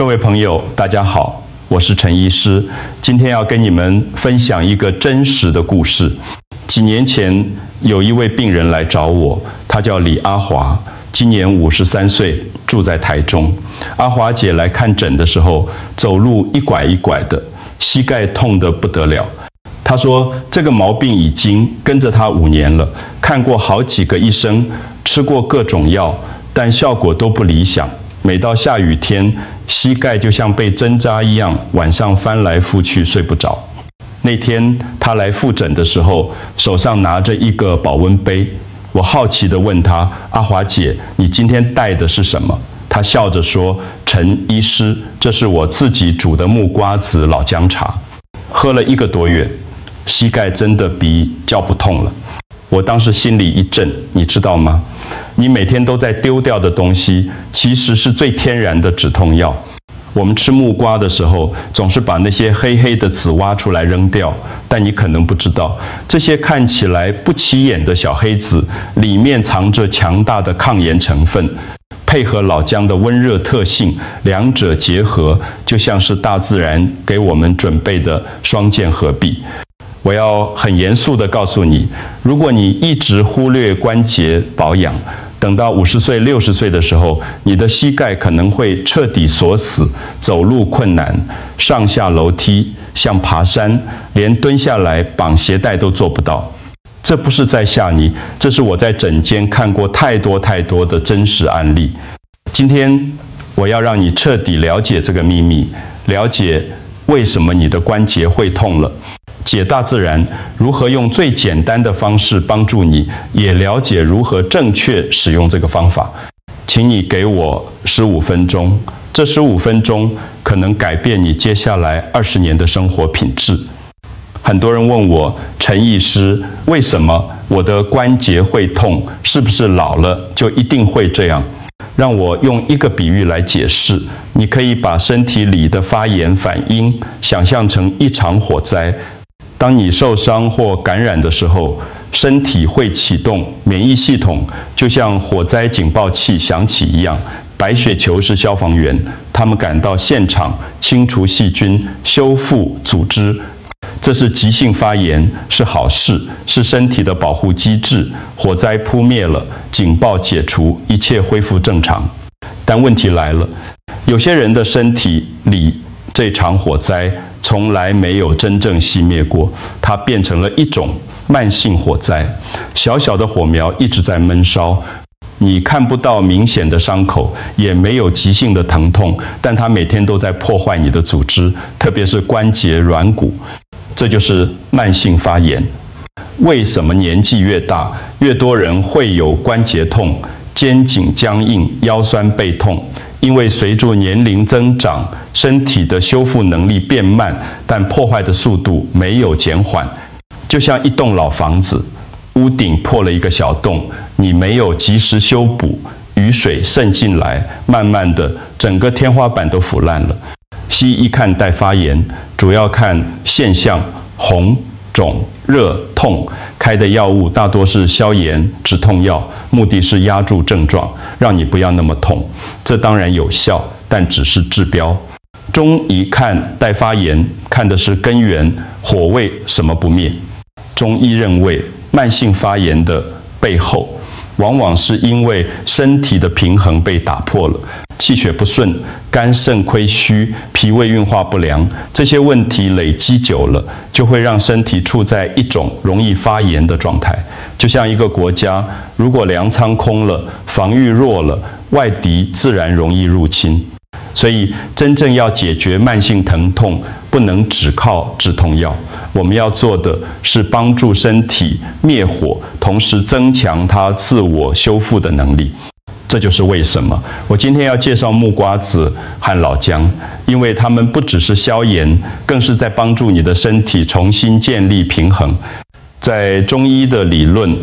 各位朋友，大家好，我是陈医师。今天要跟你们分享一个真实的故事。几年前，有一位病人来找我，他叫李阿华，今年53岁，住在台中。阿华姐来看诊的时候，走路一拐一拐的，膝盖痛得不得了。她说这个毛病已经跟着她5年了，看过好几个医生，吃过各种药，但效果都不理想。每到下雨天，膝盖就像被针扎一样，晚上翻来覆去睡不着。那天他来复诊的时候，手上拿着一个保温杯，我好奇地问他：“阿华姐，你今天带的是什么？”他笑着说：“陈医师，这是我自己煮的木瓜子老姜茶，喝了1个多月，膝盖真的比较不痛了。”我当时心里一震，你知道吗？你每天都在丢掉的东西，其实是最天然的止痛药。我们吃木瓜的时候，总是把那些黑黑的籽挖出来扔掉，但你可能不知道，这些看起来不起眼的小黑籽，里面藏着强大的抗炎成分，配合老姜的温热特性，两者结合，就像是大自然给我们准备的双剑合璧。我要很严肃地告诉你，如果你一直忽略关节保养，等到50岁、60岁的时候，你的膝盖可能会彻底锁死，走路困难，上下楼梯像爬山，连蹲下来绑鞋带都做不到。这不是在吓你，这是我在诊间看过太多的真实案例。今天我要让你彻底了解这个秘密，了解为什么你的关节会痛了，解大自然如何用最简单的方式帮助你，也了解如何正确使用这个方法。请你给我15分钟，这15分钟可能改变你接下来20年的生活品质。很多人问我，陈医师，为什么我的关节会痛？是不是老了就一定会这样？让我用一个比喻来解释。你可以把身体里的发炎反应想象成一场火灾。当你受伤或感染的时候，身体会启动免疫系统，就像火灾警报器响起一样。白血球是消防员，他们赶到现场清除细菌、修复组织。这是急性发炎，是好事，是身体的保护机制。火灾扑灭了，警报解除，一切恢复正常。但问题来了，有些人的身体里这场火灾从来没有真正熄灭过，它变成了一种慢性火灾，小小的火苗一直在闷烧，你看不到明显的伤口，也没有急性的疼痛，但它每天都在破坏你的组织，特别是关节、软骨。这就是慢性发炎。为什么年纪越大，越多人会有关节痛、肩颈僵硬、腰酸背痛？因为随着年龄增长，身体的修复能力变慢，但破坏的速度没有减缓。就像一栋老房子，屋顶破了一个小洞，你没有及时修补，雨水渗进来，慢慢的整个天花板都腐烂了。西医看带发炎，主要看现象：红、肿、热、痛。开的药物大多是消炎止痛药，目的是压住症状，让你不要那么痛。这当然有效，但只是治标。中医看带发炎，看的是根源，火为什么不灭？中医认为，慢性发炎的背后，往往是因为身体的平衡被打破了，气血不顺，肝肾亏虚，脾胃运化不良，这些问题累积久了，就会让身体处在一种容易发炎的状态。就像一个国家，如果粮仓空了，防御弱了，外敌自然容易入侵。所以，真正要解决慢性疼痛，不能只靠止痛药。我们要做的是帮助身体灭火，同时增强它自我修复的能力。这就是为什么我今天要介绍木瓜子和老姜，因为它们不只是消炎，更是在帮助你的身体重新建立平衡。在中医的理论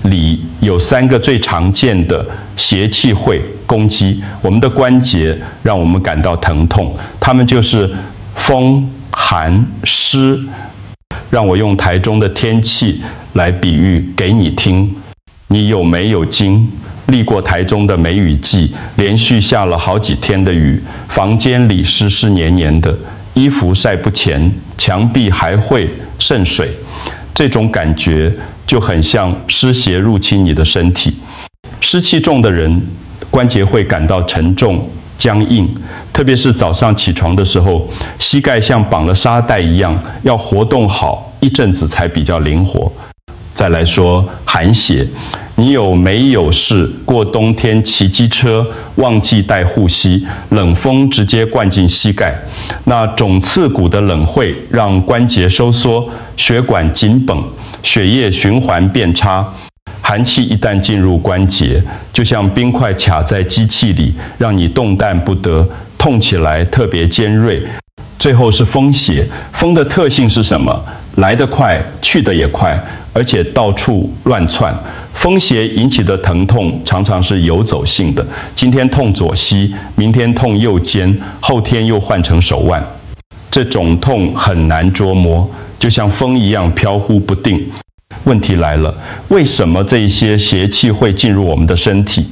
里，有3个最常见的邪气会攻击我们的关节，让我们感到疼痛。它们就是风、寒、湿。让我用台中的天气来比喻给你听。你有没有筋？历过台中的梅雨季，连续下了好几天的雨，房间里湿湿黏黏的，衣服晒不前，墙壁还会渗水。这种感觉就很像湿邪入侵你的身体。湿气重的人，关节会感到沉重、僵硬，特别是早上起床的时候，膝盖像绑了沙袋一样，要活动好一阵子才比较灵活。再来说寒邪，你有没有试过冬天骑机车忘记带护膝，冷风直接灌进膝盖？那种刺骨的冷会让关节收缩，血管紧绷，血液循环变差。寒气一旦进入关节，就像冰块卡在机器里，让你动弹不得，痛起来特别尖锐。最后是风邪，风的特性是什么？来得快，去得也快，而且到处乱窜。风邪引起的疼痛常常是游走性的，今天痛左膝，明天痛右肩，后天又换成手腕。这种痛很难捉摸，就像风一样飘忽不定。问题来了，为什么这些邪气会进入我们的身体？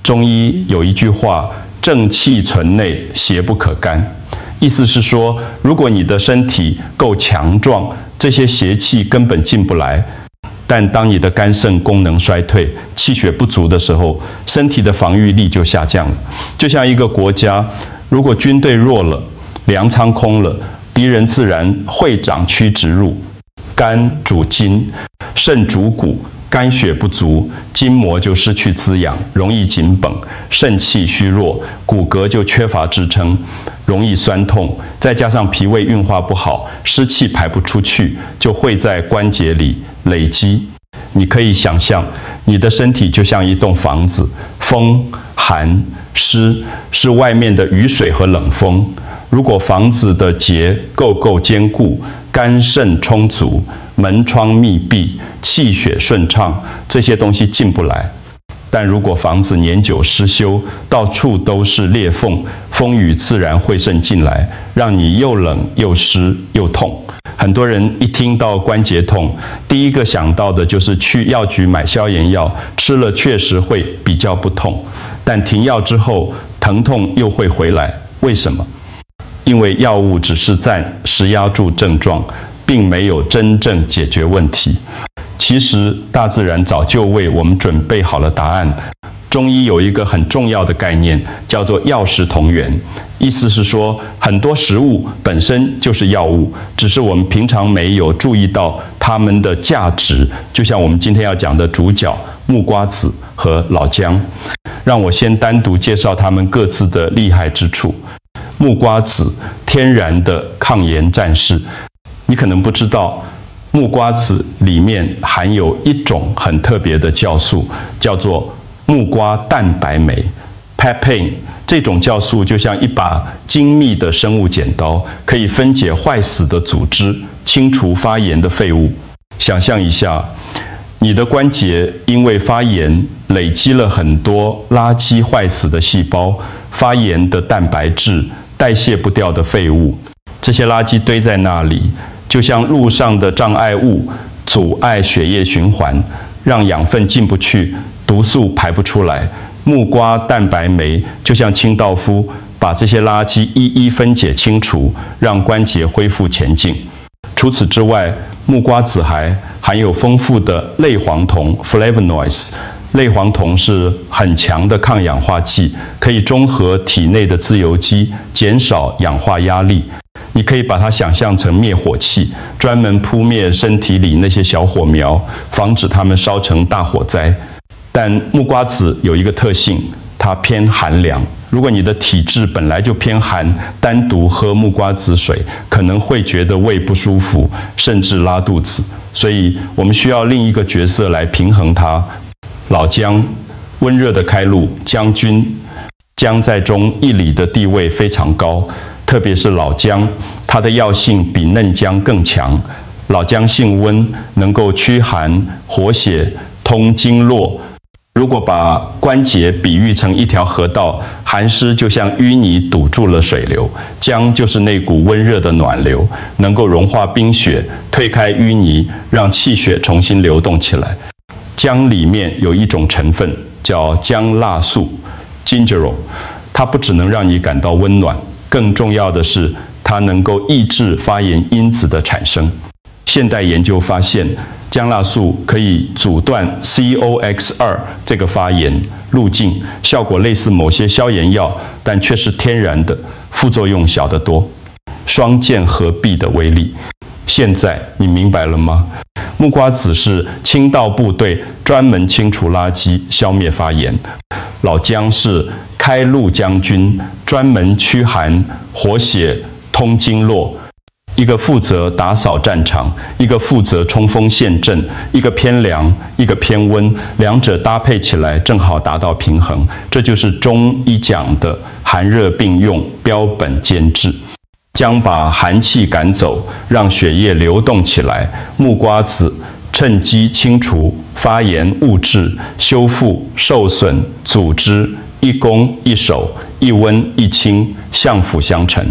中医有一句话，正气存内，邪不可干。意思是说，如果你的身体够强壮，这些邪气根本进不来。但当你的肝肾功能衰退、气血不足的时候，身体的防御力就下降了。就像一个国家，如果军队弱了，粮仓空了，敌人自然会长驱直入。肝主筋，肾主骨，肝血不足，筋膜就失去滋养，容易紧绷，肾气虚弱，骨骼就缺乏支撑，容易酸痛，再加上脾胃运化不好，湿气排不出去，就会在关节里累积。你可以想象，你的身体就像一栋房子，风、寒、湿是外面的雨水和冷风。如果房子的结够坚固，肝肾充足，门窗密闭，气血顺畅，这些东西进不来。但如果房子年久失修，到处都是裂缝，风雨自然会渗进来，让你又冷又湿又痛。很多人一听到关节痛，第一个想到的就是去药局买消炎药，吃了确实会比较不痛，但停药之后，疼痛又会回来。为什么？因为药物只是暂时压住症状，并没有真正解决问题。其实大自然早就为我们准备好了答案。中医有一个很重要的概念，叫做药食同源。意思是说，很多食物本身就是药物，只是我们平常没有注意到它们的价值。就像我们今天要讲的主角木瓜子和老姜，让我先单独介绍它们各自的厉害之处。木瓜子，天然的抗炎战士。你可能不知道，木瓜子里面含有一种很特别的酵素，叫做木瓜蛋白酶 （papain）。这种酵素就像一把精密的生物剪刀，可以分解坏死的组织，清除发炎的废物。想象一下，你的关节因为发炎累积了很多垃圾坏死的细胞、发炎的蛋白质、代谢不掉的废物，这些垃圾堆在那里，就像路上的障碍物，阻碍血液循环，让养分进不去，毒素排不出来。木瓜蛋白酶就像清道夫，把这些垃圾一一分解清除，让关节恢复前进。除此之外，木瓜子还含有丰富的类黄酮 （flavonoids）。类黄酮是很强的抗氧化剂，可以中和体内的自由基，减少氧化压力。你可以把它想象成灭火器，专门扑灭身体里那些小火苗，防止它们烧成大火灾。但木瓜子有一个特性，它偏寒凉。如果你的体质本来就偏寒，单独喝木瓜子水可能会觉得胃不舒服，甚至拉肚子。所以我们需要另一个角色来平衡它。老姜，温热的开路，将军。姜在中医里的地位非常高，特别是老姜，它的药性比嫩姜更强。老姜性温，能够驱寒活血、通经络。如果把关节比喻成一条河道，寒湿就像淤泥堵住了水流，姜就是那股温热的暖流，能够融化冰雪，推开淤泥，让气血重新流动起来。姜里面有一种成分叫姜辣素 （Gingerol），它不只能让你感到温暖，更重要的是它能够抑制发炎因子的产生。现代研究发现，姜辣素可以阻断 COX-2这个发炎路径，效果类似某些消炎药，但却是天然的，副作用小得多，双剑合璧的威力。现在你明白了吗？木瓜子是清道部队专门清除垃圾、消灭发炎，老姜是开路将军，专门驱寒、活血、通经络。一个负责打扫战场，一个负责冲锋陷阵，一个偏凉，一个偏温，两者搭配起来正好达到平衡。这就是中医讲的寒热并用，标本兼治。姜把寒气赶走，让血液流动起来；木瓜子趁机清除发炎物质，修复受损组织，一攻一守，一温一清，相辅相成。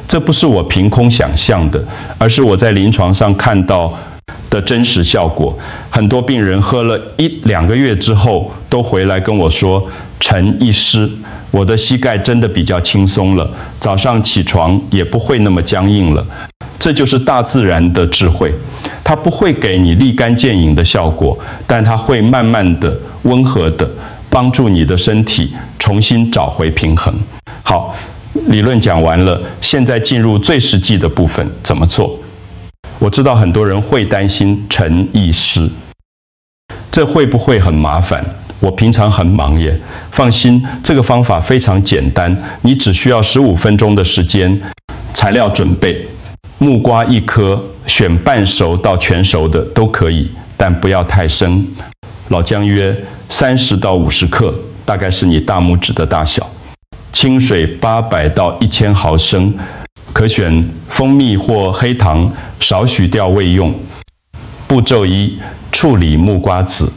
这不是我凭空想象的，而是我在临床上看到的真实效果。很多病人喝了1-2个月之后，都回来跟我说：“陈医师，我的膝盖真的比较轻松了，早上起床也不会那么僵硬了。”这就是大自然的智慧，它不会给你立竿见影的效果，但它会慢慢的、温和的帮助你的身体重新找回平衡。好。理论讲完了，现在进入最实际的部分，怎么做？我知道很多人会担心陈医师，这会不会很麻烦？我平常很忙耶。放心，这个方法非常简单，你只需要15分钟的时间。材料准备：木瓜1颗，选半熟到全熟的都可以，但不要太生。老姜约30到50克，大概是你大拇指的大小。清水800到1000毫升，可选蜂蜜或黑糖，少许调味用。步骤1：处理木瓜籽。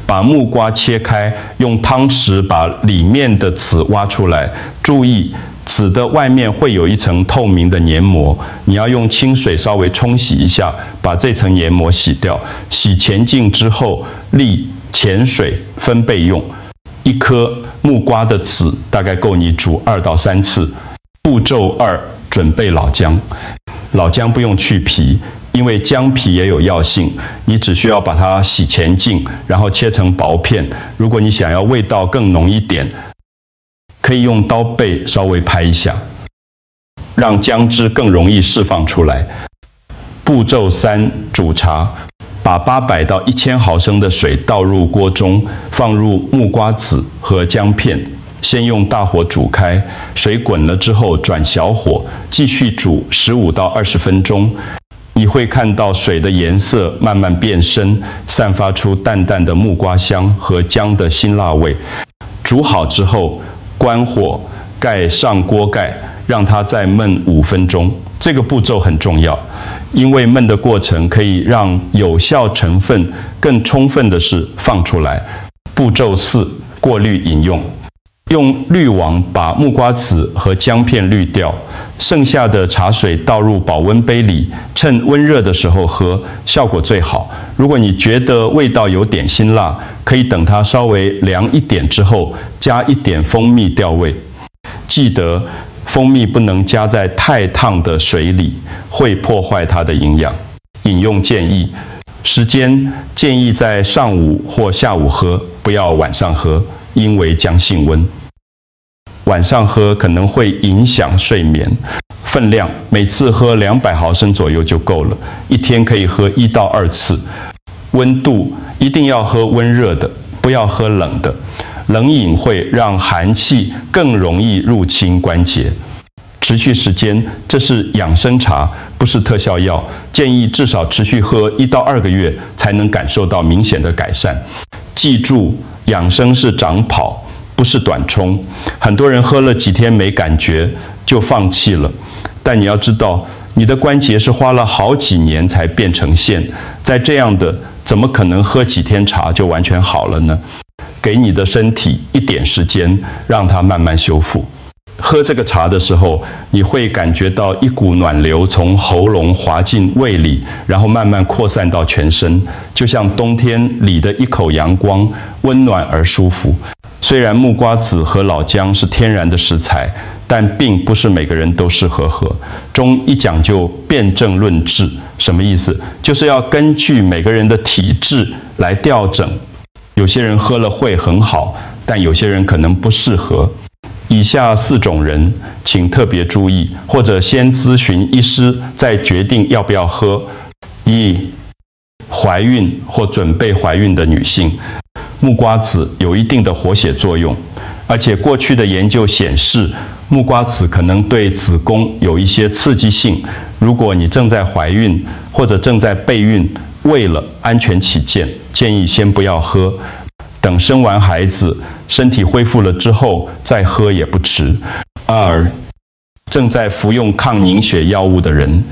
把木瓜切开，用汤匙把里面的籽挖出来。注意，籽的外面会有一层透明的黏膜，你要用清水稍微冲洗一下，把这层黏膜洗掉。洗前净之后，沥浅水分备用。1颗木瓜的籽大概够你煮2到3次。步骤2：准备老姜。老姜不用去皮，因为姜皮也有药性，你只需要把它洗前净，然后切成薄片。如果你想要味道更浓一点，可以用刀背稍微拍一下，让姜汁更容易释放出来。步骤3：煮茶。把800到1000毫升的水倒入锅中，放入木瓜籽和姜片，先用大火煮开，水滚了之后转小火，继续煮15到20分钟。你会看到水的颜色慢慢变深，散发出淡淡的木瓜香和姜的辛辣味。煮好之后，关火，盖上锅盖，让它再焖5分钟。这个步骤很重要，因为焖的过程可以让有效成分更充分的是放出来。步骤4：过滤饮用。用滤网把木瓜籽和姜片滤掉，剩下的茶水倒入保温杯里，趁温热的时候喝，效果最好。如果你觉得味道有点辛辣，可以等它稍微凉一点之后，加一点蜂蜜调味。记得蜂蜜不能加在太烫的水里，会破坏它的营养。饮用建议：时间建议在上午或下午喝，不要晚上喝，因为姜性温。晚上喝可能会影响睡眠。分量每次喝200毫升左右就够了，一天可以喝1到2次。温度一定要喝温热的，不要喝冷的。冷饮会让寒气更容易入侵关节。持续时间，这是养生茶，不是特效药，建议至少持续喝1到2个月，才能感受到明显的改善。记住，养生是长跑，不是短冲。很多人喝了几天没感觉就放弃了，但你要知道，你的关节是花了好几年才变成线，在这样的，怎么可能喝几天茶就完全好了呢？给你的身体一点时间，让它慢慢修复。喝这个茶的时候，你会感觉到一股暖流从喉咙滑进胃里，然后慢慢扩散到全身，就像冬天里的一口阳光，温暖而舒服。虽然木瓜子和老姜是天然的食材，但并不是每个人都适合喝。中医讲究辨证论治，什么意思？就是要根据每个人的体质来调整。有些人喝了会很好，但有些人可能不适合。以下4种人，请特别注意，或者先咨询医师，再决定要不要喝。1、怀孕或准备怀孕的女性。木瓜子有一定的活血作用，而且过去的研究显示，木瓜子可能对子宫有一些刺激性。如果你正在怀孕或者正在备孕，为了安全起见，建议先不要喝，等生完孩子，身体恢复了之后再喝也不迟。2、正在服用抗凝血药物的人，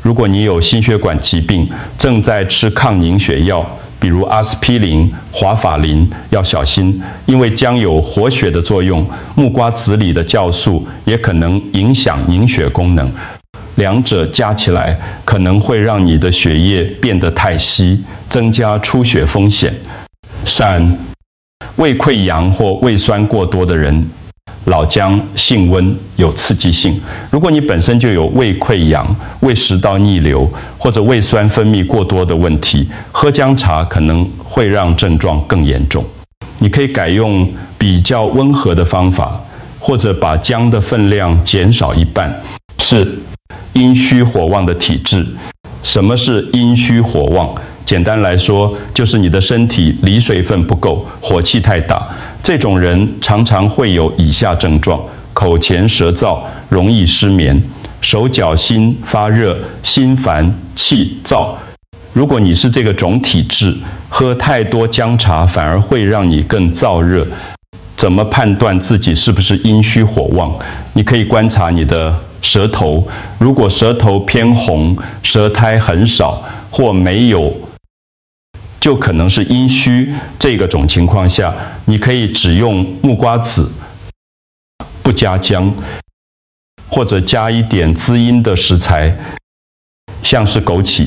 如果你有心血管疾病，正在吃抗凝血药，比如阿司匹林、华法林，要小心，因为将有活血的作用。木瓜子里的酵素也可能影响凝血功能，两者加起来可能会让你的血液变得太稀，增加出血风险。3、胃溃疡或胃酸过多的人，老姜性温，有刺激性。如果你本身就有胃溃疡、胃食道逆流或者胃酸分泌过多的问题，喝姜茶可能会让症状更严重。你可以改用比较温和的方法，或者把姜的分量减少一半。是阴虚火旺的体质。什么是阴虚火旺？简单来说，就是你的身体离水分不够，火气太大。这种人常常会有以下症状：口乾舌燥，容易失眠；手脚心发热，心烦气燥。如果你是这个种体质，喝太多姜茶反而会让你更燥热。怎么判断自己是不是阴虚火旺？你可以观察你的舌头，如果舌头偏红，舌苔很少或没有，就可能是阴虚。这个种情况下，你可以只用木瓜子，不加姜，或者加一点滋阴的食材，像是枸杞。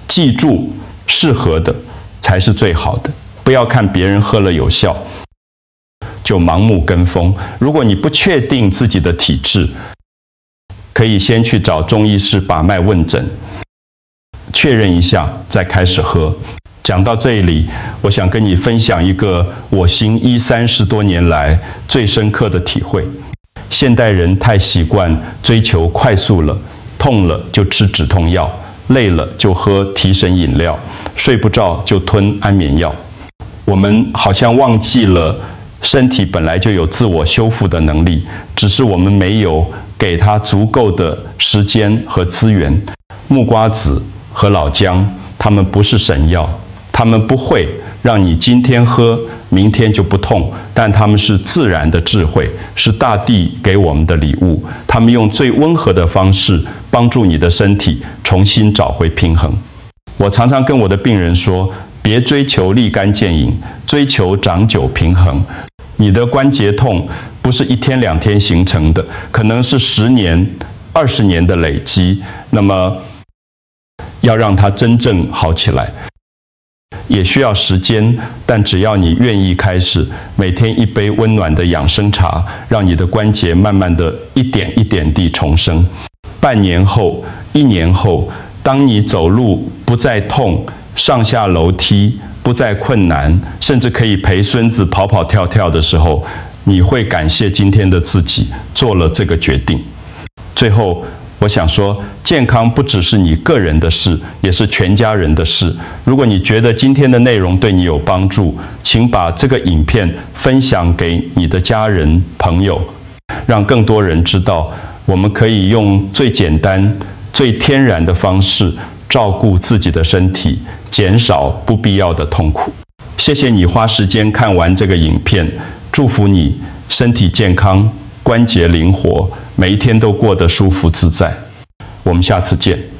记住，适合的才是最好的，不要看别人喝了有效，就盲目跟风。如果你不确定自己的体质，可以先去找中医师把脉问诊，确认一下再开始喝。讲到这里，我想跟你分享一个我行医30多年来最深刻的体会。现代人太习惯追求快速了，痛了就吃止痛药，累了就喝提神饮料，睡不着就吞安眠药。我们好像忘记了身体本来就有自我修复的能力，只是我们没有给它足够的时间和资源。木瓜子和老姜，它们不是神药，它们不会让你今天喝，明天就不痛，但它们是自然的智慧，是大地给我们的礼物。它们用最温和的方式帮助你的身体重新找回平衡。我常常跟我的病人说，别追求立竿见影，追求长久平衡。你的关节痛不是1天2天形成的，可能是10年、20年的累积。那么，要让它真正好起来，也需要时间，但只要你愿意开始，每天一杯温暖的养生茶，让你的关节慢慢的一点一点地重生。半年后、1年后，当你走路不再痛，上下楼梯不再困难，甚至可以陪孙子跑跑跳跳的时候，你会感谢今天的自己做了这个决定。最后，我想说，健康不只是你个人的事，也是全家人的事。如果你觉得今天的内容对你有帮助，请把这个影片分享给你的家人、朋友，让更多人知道，我们可以用最简单、最天然的方式照顾自己的身体，减少不必要的痛苦。谢谢你花时间看完这个影片，祝福你身体健康，关节灵活，每一天都过得舒服自在。我们下次见。